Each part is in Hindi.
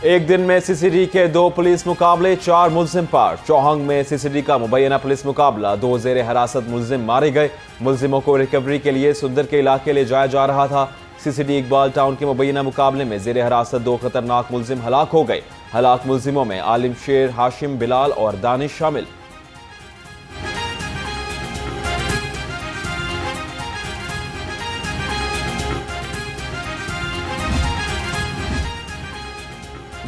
एक दिन में सीसीडी के 2 पुलिस मुकाबले, 4 मुलजिम पार। चौहंग में सीसीडी का मुबैना पुलिस मुकाबला, 2 जेर हिरासत मुलजिम मारे गए। मुलजिमों को रिकवरी के लिए सुंदर के इलाके ले जाया जा रहा था। सीसीडी इकबाल टाउन के मुबैना मुकाबले में जेर हिरासत 2 खतरनाक मुलजिम हलाक हो गए। हलाक मुलजिमों में आलिम शेर, हाशिम, बिलाल और दानिश शामिल।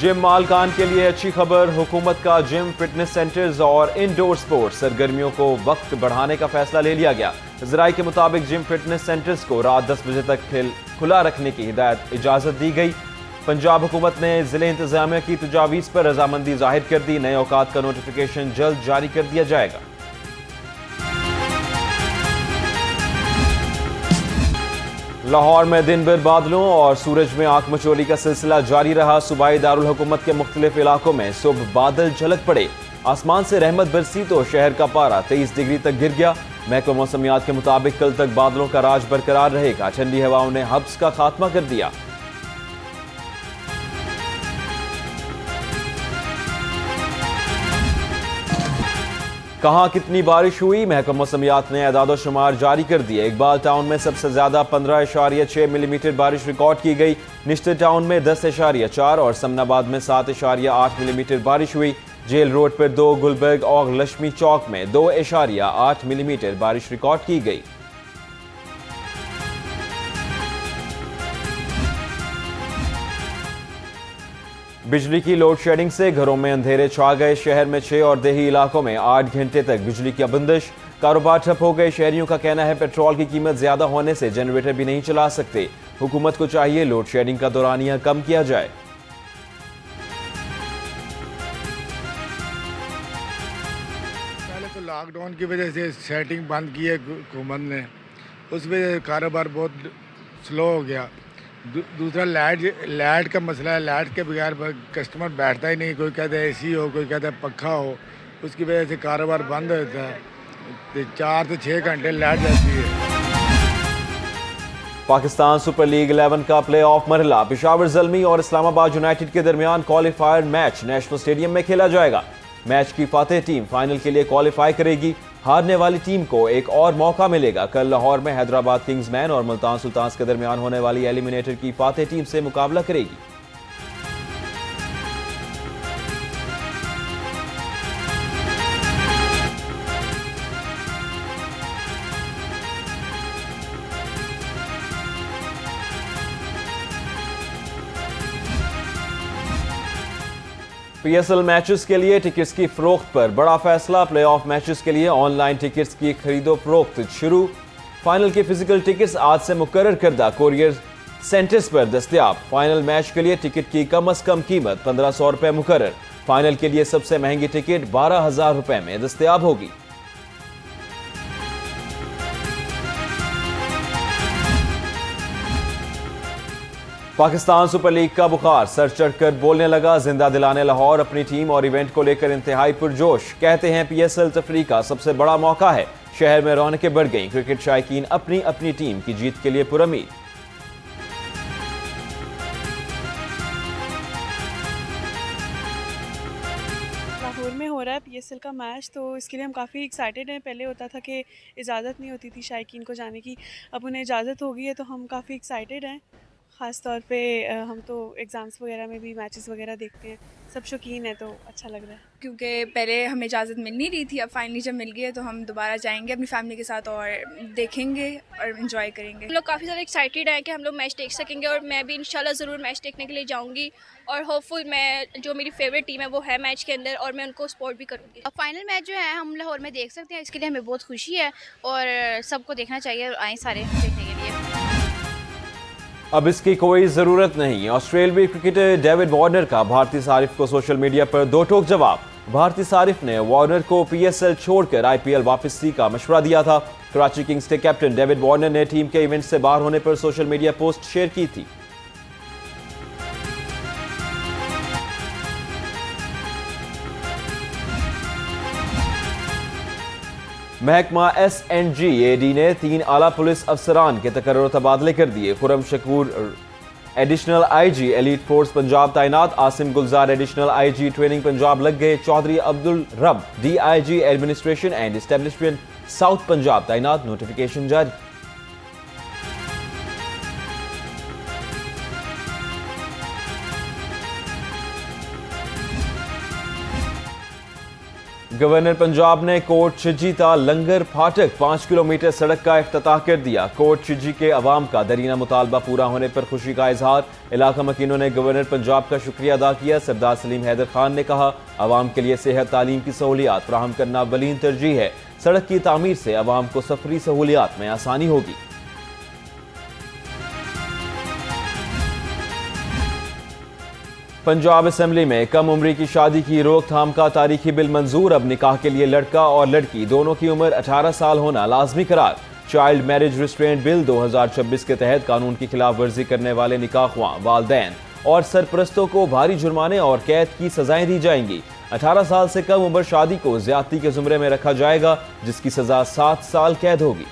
जिम मालकान के लिए अच्छी खबर, हुकूमत का जिम, फिटनेस सेंटर्स और इंडोर स्पोर्ट्स सरगर्मियों को वक्त बढ़ाने का फैसला ले लिया गया। ज़राए के मुताबिक जिम, फिटनेस सेंटर्स को रात 10 बजे तक खुला रखने की इजाज़त दी गई। पंजाब हुकूमत ने ज़िले इंतजामिया की तजावीज़ पर रजामंदी जाहिर कर दी। नए औकात का नोटिफिकेशन जल्द जारी कर दिया जाएगा। लाहौर में दिन भर बादलों और सूरज में आंख मचोली का सिलसिला जारी रहा। सूबाई दारुल हुकूमत के मुख्तलिफ इलाकों में सुबह बादल झलक पड़े। आसमान से रहमत बरसी तो शहर का पारा 23 डिग्री तक गिर गया। महकमा मौसमियात के मुताबिक कल तक बादलों का राज बरकरार रहेगा। ठंडी हवाओं ने हब्स का खात्मा कर दिया। कहां कितनी बारिश हुई, महकमा मौसमियात ने एदाद शुमार जारी कर दिए। इकबाल टाउन में सबसे ज्यादा 15.6 मिलीमीटर बारिश रिकॉर्ड की गई। निश्तर टाउन में 10.4 और समनाबाद में 7.8 मिलीमीटर बारिश हुई। जेल रोड पर 2, गुलबर्ग और लक्ष्मी चौक में 2.8 मिलीमीटर बारिश रिकॉर्ड की गई। बिजली की लोड शेडिंग से घरों में अंधेरे छा गए। शहर में 6 और देही इलाकों में 8 घंटे तक बिजली की बंदिश। कारोबार ठप हो गए। शहरियों का कहना है पेट्रोल की कीमत ज्यादा होने से जनरेटर भी नहीं चला सकते। हुकूमत को चाहिए लोड शेडिंग का दौरानिया कम किया जाए। पहले तो लॉकडाउन की वजह से सेटिंग बंद की है हुकूमत ने, उस वजह से कारोबार बहुत स्लो हो गया। दूसरा लाइट का मसला है। लाइट के बगैर कस्टमर बैठता ही नहीं। कोई कहता है एसी हो, कोई कहता है पंखा हो, उसकी वजह से कारोबार बंद होता है। 4 से 6 घंटे लाइट जाती है। पाकिस्तान सुपर लीग 11 का प्ले ऑफ मरहला पेशावर ज़ल्मी और इस्लामाबाद यूनाइटेड के दरमियान क्वालिफायर मैच नेशनल स्टेडियम में खेला जाएगा। मैच की फातेह टीम फाइनल के लिए क्वालिफाई करेगी। हारने वाली टीम को एक और मौका मिलेगा। कल लाहौर में हैदराबाद किंग्समैन और मुल्तान सुल्तान्स के दरमियान होने वाली एलिमिनेटर की फातेह टीम से मुकाबला करेगी। पीएसएल मैचेस के लिए टिकट्स की फरोख्त पर बड़ा फैसला। प्लेऑफ मैचेस के लिए ऑनलाइन टिकट्स की खरीदो फरोख्त शुरू। फाइनल के फिजिकल टिकट्स आज से मुकर्रर करदा कोरियर सेंटर्स पर दस्तयाब। फाइनल मैच के लिए टिकट की कम अज कम कीमत 1500 रुपए मुकर्रर। फाइनल के लिए सबसे महंगी टिकट 12,000 रुपए में दस्तयाब होगी। पाकिस्तान सुपर लीग का बुखार सर चढ़कर बोलने लगा। जिंदा दिलाने लाहौर अपनी टीम और इवेंट को लेकर इंतहाई पुरजोश। कहते हैं पीएसएल तफरीह का सबसे बड़ा मौका है। शहर में रौनकें बढ़ गईं। क्रिकेट शायकीन अपनी अपनी टीम की जीत के लिए पुरउम्मीद। लाहौर में हो रहा है पीएसएल का मैच, तो इसके लिए हम काफ़ी एक्साइटेड हैं। पहले होता था कि इजाज़त नहीं होती थी शायकीन को जाने की, अब उन्हें इजाज़त हो गई है, तो हम काफ़ी एक्साइटेड हैं। ख़ास तौर पे हम तो एग्ज़ाम्स वगैरह में भी मैचेस वगैरह देखते हैं, सब शौकीन है, तो अच्छा लग रहा है। क्योंकि पहले हमें इजाज़त मिल नहीं रही थी, अब फाइनली जब मिल गई है तो हम दोबारा जाएंगे अपनी फैमिली के साथ और देखेंगे और इन्जॉय करेंगे। हम लोग काफ़ी ज़्यादा एक्साइटेड हैं कि हम लोग मैच देख सकेंगे और मैं भी इंशाल्लाह ज़रूर मैच देखने के लिए जाऊंगी और होपफुल मैं जो मेरी फेवरेट टीम है वो है मैच के अंदर और मैं उनको सपोर्ट भी करूँगी। फाइनल मैच जो है हम लाहौर में देख सकते हैं, इसके लिए हमें बहुत खुशी है और सबको देखना चाहिए और आए सारे देखने के लिए। अब इसकी कोई जरूरत नहीं। ऑस्ट्रेलियाई क्रिकेटर डेविड वार्नर का भारतीय सारिफ को सोशल मीडिया पर दो टोक जवाब। भारतीय सारिफ ने वार्नर को पीएसएल छोड़कर आईपीएल वापसी का मशवरा दिया था। कराची किंग्स के कैप्टन डेविड वार्नर ने टीम के इवेंट से बाहर होने पर सोशल मीडिया पोस्ट शेयर की थी। महकमा SNGAD ने 3 आला पुलिस अफसरान के तकर्रुर तबादले कर दिए। Khurram Shakoor additional IG elite force Punjab तैनात, Asim Gulzar additional IG training Punjab लग गए, Chaudhry Abdul Rab DIG administration and establishment south Punjab तैनात, नोटिफिकेशन जारी। गवर्नर पंजाब ने कोट छिज्जी लंगर फाटक 5 किलोमीटर सड़क का इफ्तिताह कर दिया। कोट छिज्जी के अवाम का दरीना मुतालबा पूरा होने पर खुशी का इजहार, इलाका मकीनों ने गवर्नर पंजाब का शुक्रिया अदा किया। सरदार सलीम हैदर खान ने कहा, अवाम के लिए सेहत तालीम की सहूलियात फराहम करना अव्वलीन तरजीह है। सड़क की तामीर से अवाम को सफरी सहूलियात में आसानी होगी। पंजाब असेंबली में कम उम्री की शादी की रोकथाम का तारीखी बिल मंजूर, अब निकाह के लिए लड़का और लड़की दोनों की उम्र 18 साल होना लाजमी करार। चाइल्ड मैरिज रिस्ट्रेंट बिल 2026 के तहत कानून की खिलाफ वर्जी करने वाले निकाहख्वां, वालदैन और सरपरस्तों को भारी जुर्माने और कैद की सजाएं दी जाएंगी। 18 साल से कम उम्र शादी को ज्यादती के जुमरे में रखा जाएगा, जिसकी सजा 7 साल कैद होगी।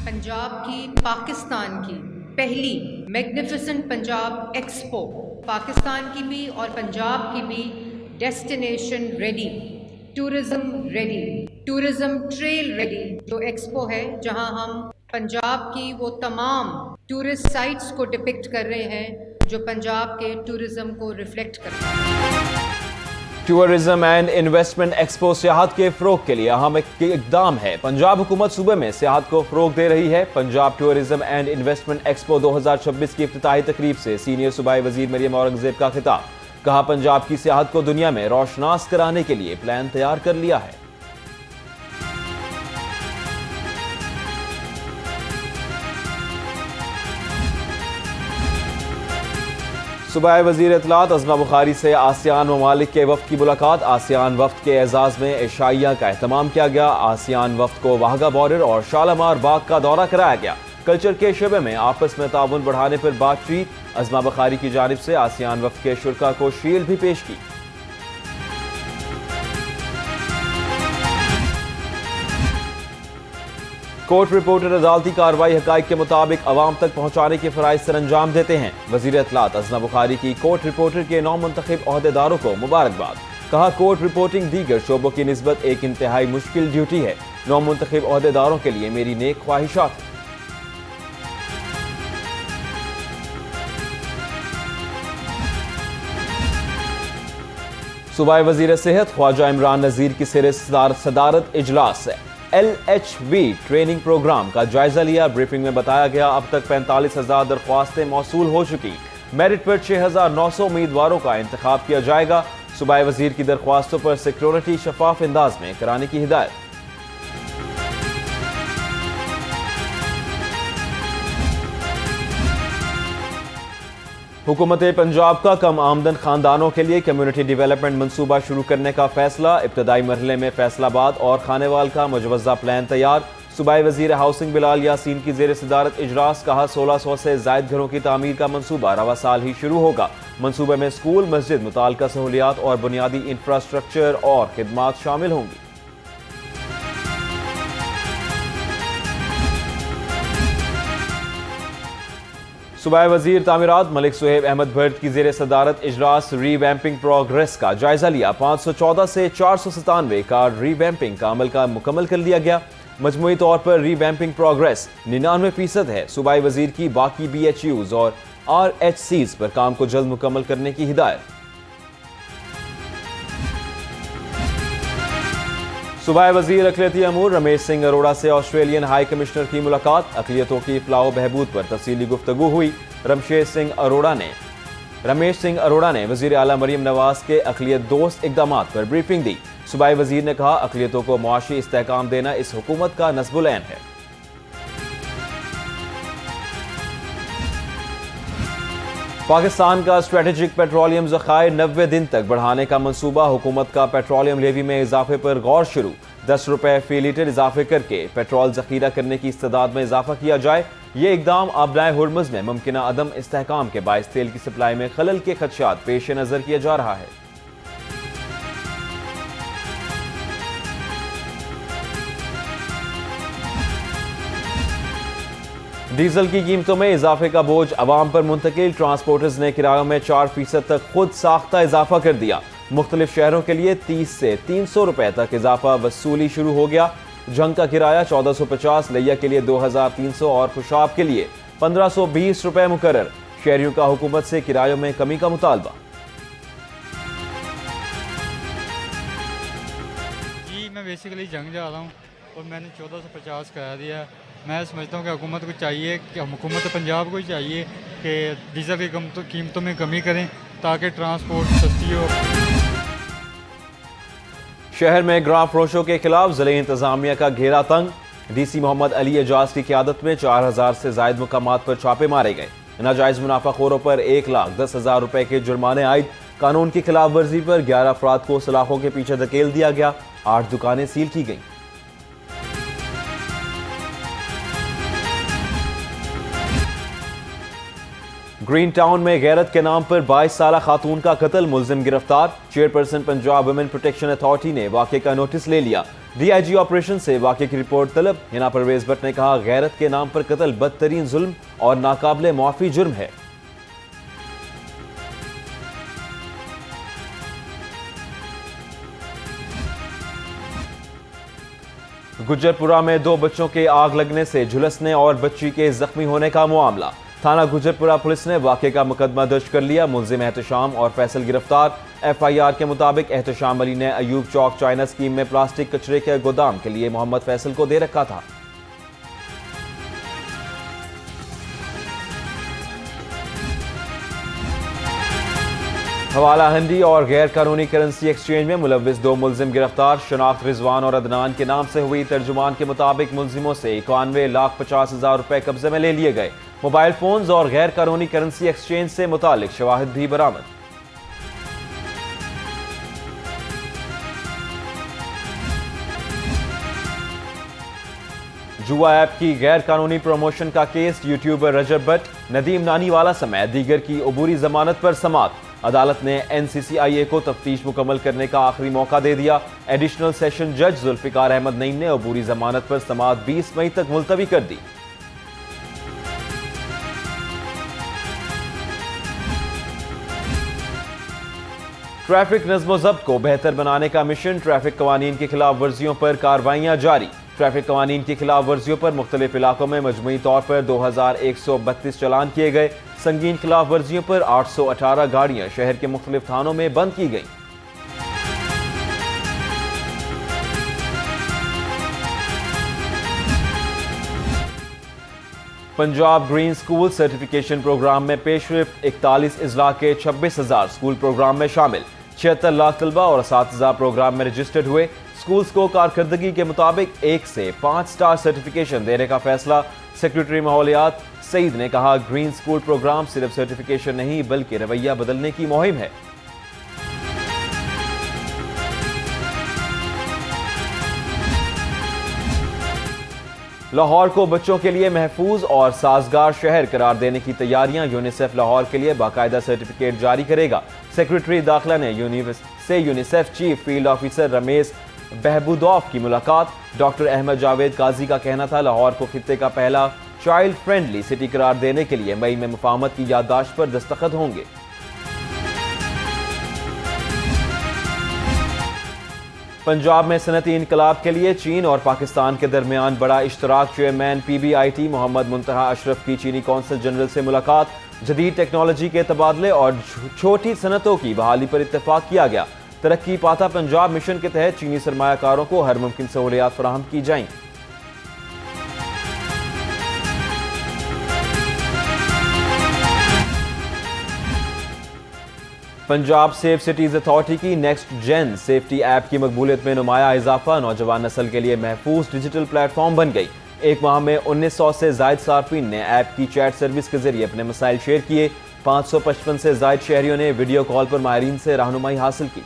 पंजाब की पाकिस्तान की पहली मैग्निफिसेंट पंजाब एक्सपो, पाकिस्तान की भी और पंजाब की भी destination ready, tourism ready, tourism trail ready जो एक्सपो है, जहां हम पंजाब की वो तमाम टूरिस्ट साइट्स को डिपिक्ट कर रहे हैं जो पंजाब के टूरिज्म को रिफ्लेक्ट करते हैं। टूरिज्म एंड इन्वेस्टमेंट एक्सपो सियाहत के फरोग के लिए अहम इकदाम है। पंजाब हुकूमत सूबे में सियाहत को फरोग दे रही है। Punjab tourism and investment expo 2026 की इफ्तिताही तकरीब से सीनियर सूबाई वजीर मरियम औरंगजेब का खिताब, कहा पंजाब की सियाहत को दुनिया में रोशनास कराने के लिए प्लान तैयार कर लिया है। सूबाई वजीर इत्तलात अज़मा बुखारी से आसियान ममालिक के वफ्द की मुलाकात, आसियान वफ्द के एजाज़ में एशाइया का एहतमाम किया गया। आसियान वफ्द को वाहगा बॉर्डर और शालामार बाग का दौरा कराया गया। कल्चर के शबे में आपस में ताउन बढ़ाने पर बातचीत, अज़मा बुखारी की जानिब से आसियान वफ्द के शुरका को शील्ड भी पेश की। कोर्ट रिपोर्टर अदालती कार्रवाई हकाइक के मुताबिक अवाम तक पहुंचाने के फराइज सर अंजाम देते हैं। वजीर इत्तलात अज़मा बुखारी की कोर्ट रिपोर्टर के नौ मुंतखब ओहदेदारों को मुबारकबाद, कहा कोर्ट रिपोर्टिंग दीगर शोबों की निस्बत एक इंतहाई मुश्किल ड्यूटी है। नौ मुंतखब ओहदेदारों के लिए मेरी नेक ख्वाहिशात। सूबाई वजीर सेहत ख्वाजा इमरान नज़ीर की सिरे सदारत इजलास है। LHV ट्रेनिंग प्रोग्राम का जायजा लिया। ब्रीफिंग में बताया गया अब तक 45,000 दरख्वास्तें मौसूल हो चुकी। मेरिट पर 6,900 उम्मीदवारों का इंतखाब किया जाएगा। सूबाई वजीर की दरख्वास्तों पर सिक्योरिटी शफाफ अंदाज में कराने की हिदायत। हुकूमत पंजाब का कम आमदन खानदानों के लिए कम्युनिटी डेवलपमेंट मनसूबा शुरू करने का फैसला। इब्तदाई मरहले में फैसलाबाद और खानेवाल का मुजवज़ा प्लान तैयार। सूबाई वजीर हाउसिंग बिलाल यासीन की जेर सदारत इजलास, कहा 1600 से जायद घरों की तामीर का मनसूबा रवा साल ही शुरू होगा। मनसूबे में स्कूल, मस्जिद, मुताल्लिका सहूलियात और बुनियादी इंफ्रास्ट्रक्चर और खिदमात शामिल होंगी। सूबाई वजीर तामीरात मलिक सुहेब अहमद भट्ट की जेर सदारत इजलास रीवैम्पिंग प्रोग्रेस का जायजा लिया। 514 से 497 का रीवैम्पिंग का अमल का मुकम्मल कर लिया गया। मजमूई तौर पर रीवैम्पिंग प्रोग्रेस 99% है। सूबाई वजीर की बाकी BHUs और RHCs पर काम को जल्द मुकम्मल करने की हिदायत। सूबाई वजीर अक़लियती अमूर रमेश सिंह अरोड़ा से ऑस्ट्रेलियन हाई कमिश्नर की मुलाकात। अक़लियतों की फलाह बहबूद पर तफसीली गुफ्तगू हुई। रमेश सिंह अरोड़ा ने वजीर आला मरीम नवाज के अक़लियत दोस्त इक़दामात पर ब्रीफिंग दी। सूबाई वजीर ने कहा अक़लियतों को मुआशी इस्तेहकाम देना इस हुकूमत का नस्बुल ऐन है। पाकिस्तान का स्ट्रेटेजिक पेट्रोलियम ज़खायर 90 दिन तक बढ़ाने का मंसूबा। हुकूमत का पेट्रोलियम लेवी में इजाफे पर गौर शुरू। 10 रुपए फी लीटर इजाफे करके पेट्रोल जखीरा करने की इस्तेदाद में इजाफा किया जाए। ये इकदाम आबनाए हुर्मुज़ में मुमकिन अदम इस्तेहकाम के बाइस तेल की सप्लाई में खलल के खदशात पेश नज़र किया जा रहा है। डीजल की कीमतों में इजाफे का बोझ अवाम पर मुंतकिल। ट्रांसपोर्टर्स ने किरायों में 4% तक खुद साख्ता इजाफा कर दिया। मुख्तलिफ शहरों के लिए 30 से 300 रुपए तक इजाफा वसूली शुरू हो गया। जंग का किराया 1450, लिया के लिए 2300 और खुशाब के लिए 1520 रुपए मुकर्रर। शहरियों का हुकूमत से किरायों में कमी का मुतालबा। जी मैं बेसिकली जंग जा रहा हूँ और मैंने 1450 करा दिया है। मैं समझता हूँ कि हुकूमत को चाहिए कि हुकूमत पंजाब को ही चाहिए कि डीजल की कीमतों में कमी करें ताकि ट्रांसपोर्ट सस्ती हो। शहर में ग्राम फरोशों के खिलाफ जिले इंतजामिया का घेरा तंग। डीसी मोहम्मद अली एजाज की क़यादत में 4000 से जायद मुकामात पर छापे मारे गए। नाजायज मुनाफाखोरों पर 1,10,000 रुपए के जुर्माने आयद। कानून की खिलाफ वर्जी पर 11 अफराद को सलाखों के पीछे धकेल दिया गया। 8 दुकानें सील की गईं। ग्रीन टाउन में गैरत के नाम पर 22 साला खातून का कत्ल, मुलजिम गिरफ्तार। Chairperson Punjab women protection authority ने वाक़े का नोटिस ले लिया। डीआईजी ऑपरेशन से वाक़े की रिपोर्ट तलब। हिना परवेज भट्ट ने कहा, गैरत के नाम पर कत्ल बदतरीन जुल्म और नाकाबिले मुआफ़ी जुर्म है। गुजरपुरा में 2 बच्चों के आग लगने से झुलसने और बच्ची के जख्मी होने का मामला। थाना गुजरपुरा पुलिस ने वाक़े का मुकदमा दर्ज कर लिया। मुलजिम एहतशाम और फैसल गिरफ्तार। एफआईआर के मुताबिक एहतशाम अली ने अयूब चौक चाइना स्कीम में प्लास्टिक कचरे के गोदाम के लिए मोहम्मद फैसल को दे रखा था। हवाला हंडी और गैर कानूनी करेंसी एक्सचेंज में मुलविस 2 मुलजिम गिरफ्तार। शनाख्त रिजवान और अदनान के नाम से हुई। तर्जुमान के मुताबिक मुलजिमों से 91,50,000 रुपए कब्जे में ले लिए गए। मोबाइल फोन्स और गैर कानूनी करेंसी एक्सचेंज से मुतालिक शवाहिद भी बरामद। जुआ ऐप की गैर कानूनी प्रमोशन का केस। यूट्यूबर रजब भट्ट, नदीम नानीवाला समेत दीगर की अबूरी जमानत पर समाअत। अदालत ने एनसीसीआईए को तफ्तीश मुकम्मल करने का आखिरी मौका दे दिया। एडिशनल सेशन जज जुल्फिकार अहमद नईम ने अबूरी जमानत पर समाअत 20 मई तक मुलतवी कर दी। ट्रैफिक नज़्म ज़ब्त को बेहतर बनाने का मिशन। ट्रैफिक कवानीन की खिलाफ वर्जियों पर कार्रवाइयां जारी। ट्रैफिक कवानीन की खिलाफ वर्जियों पर मुख्तलिफ इलाकों में मजमूई तौर पर 2132 चालान किए गए। संगीन खिलाफ वर्जियों पर 818 गाड़ियां शहर के मुख्तलिफ थानों में बंद की गईं। Punjab green school certification program में पेशरफ्त। 41 अजला के 26,000 स्कूल प्रोग्राम में शामिल। 76 लाख तलबा और 7,000 प्रोग्राम में रजिस्टर्ड हुए। स्कूल्स को कारकर्दगी के मुताबिक 1 से 5 स्टार सर्टिफिकेशन देने का फैसला। सेक्रेटरी माहौलियात सईद ने कहा, ग्रीन स्कूल प्रोग्राम सिर्फ सर्टिफिकेशन नहीं बल्कि रवैया बदलने की मुहिम है। लाहौर को बच्चों के लिए महफूज और साजगार शहर करार देने की तैयारियां। यूनिसेफ लाहौर के लिए बाकायदा सर्टिफिकेट जारी करेगा। सेक्रेटरी दाखिला ने UNICEF chief field officer Ramesh बहबूदौफ की मुलाकात। डॉक्टर अहमद जावेद काजी का कहना था, लाहौर को खित्ते का पहला चाइल्ड फ्रेंडली सिटी करार देने के लिए मई में मुफाहमत की याददाश्त पर दस्तखत होंगे। पंजाब में सनती इनकलाब के लिए चीन और पाकिस्तान के दरमियान बड़ा इश्तराक। चेयरमैन पीबीआईटी मोहम्मद मुंतहा अशरफ की चीनी कौंसल जनरल से मुलाकात। जदीद टेक्नोलॉजी के तबादले और छोटी सनतों की बहाली पर इत्तेफाक किया गया। तरक्की पाता पंजाब मिशन के तहत चीनी सरमायाकारों को हर मुमकिन सहूलियात फराहम की जाएं। पंजाब सेफ सिटीज अथॉरिटी की नेक्स्ट जेन सेफ्टी ऐप की मकबूलियत में नुमाया इजाफा। नौजवान नस्ल के लिए महफूज डिजिटल प्लेटफॉर्म बन गई। एक माह में 1900 से जायद सार्फिन ने ऐप की चैट सर्विस के जरिए अपने मसाइल शेयर किए। 555 से जायद शहरियों ने वीडियो कॉल पर माहिरीन से रहनुमाई हासिल की।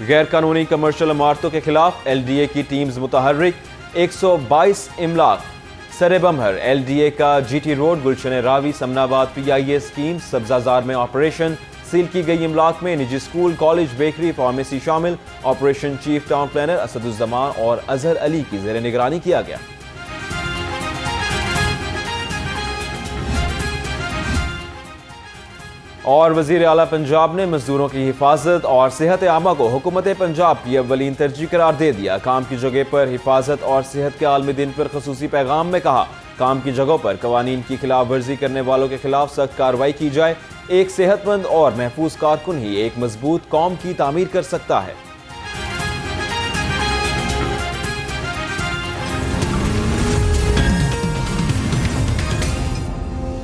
गैर कानूनी कमर्शियल इमारतों के खिलाफ एलडीए की टीम्स मुतहर्रिक। 122 इमलाक सरे बमहर। एलडीए का GT road, Gulshan Ravi, Samanabad PIA scheme, Sabzazar में ऑपरेशन। सील की गई इमलाक में निजी स्कूल, कॉलेज, बेकरी, फार्मेसी शामिल। Operation chief town planner Asaduzzaman और अजहर अली की ज़ेर निगरानी किया गया। और वज़ीर आला पंजाब ने मजदूरों की हिफाजत और सेहत आमा को हुकूमत पंजाब की अव्वलीन तरजीह करार दे दिया। काम की जगह पर हिफाजत और सेहत के आलमी दिन पर खसूसी पैगाम में कहा, काम की जगहों पर कवानीन की खिलाफ वर्जी करने वालों के खिलाफ सख्त कार्रवाई की जाए। एक सेहतमंद और महफूज कारकुन ही एक मजबूत कौम की तामीर कर सकता है।